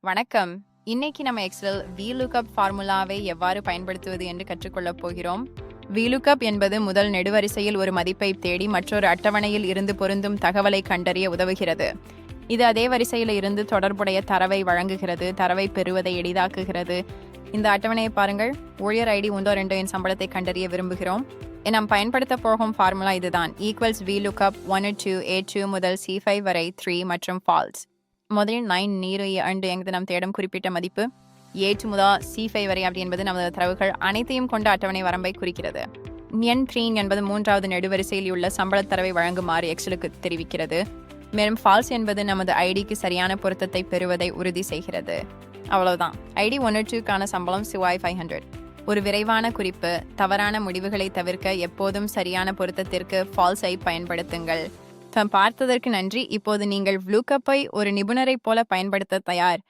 வணக்கம். இன்னைக்கு நம்ம எக்ஸல் VLOOKUP ஃபார்முலாவை எவ்வாறு பயன்படுத்துவது என்று கற்றுக்கொள்ளப் போகிறோம். VLOOKUP என்பது முதல் நெடுவரிசையில் ஒரு மதிப்பை தேடி மற்றொரு அட்டவணையில் இருந்து பொருந்தும் தகவலை கண்டறிய உதவுகிறது. இது அதே வரிசையில் இருந்து தொடர்புடைய தரவை வழங்குகிறது, தரவை பெறுவதை எளிதாக்குகிறது. இந்த அட்டவணையை பாருங்கள். ஊழியர் ஐடி 1 என் சம்பளத்தை கண்டறிய விரும்புகிறோம். நாம் பயன்படுத்த போகும் ஃபார்முலா இதுதான். VLOOKUP 1 to A2 முதல் C5 வரை 3 மற்றும் false. முதலில் 9 நீர் எங்கு நாம் தேடும் குறிப்பிட்ட மதிப்பு A2 முதல் C5 வரை அப்படி என்பது நமது தரவுகள் அனைத்தையும் கொண்ட அட்டவணை வரம்பை குறிக்கிறது. எண் 3 என்பது மூன்றாவது நெடுவரிசையில் உள்ள சம்பள தரவை வழங்குமாறு எக்ஸலுக்கு தெரிவிக்கிறது. மேலும் ஃபால்ஸ் என்பது நமது ஐடிக்கு சரியான பொருத்தத்தை பெறுவதை உறுதி செய்கிறது. அவ்வளவுதான். ஐடி 1-2க்கான சம்பளம் CY 500. ஒரு விரைவான குறிப்பு, தவறான முடிவுகளை தவிர்க்க எப்போதும் சரியான பொருத்தத்திற்கு ஃபால்ஸை பயன்படுத்துங்கள். பார்த்ததற்கு நன்றி. இப்போது நீங்கள் VLOOKUP-ஐ ஒரு நிபுணரைப் போல பயன்படுத்த தயார்.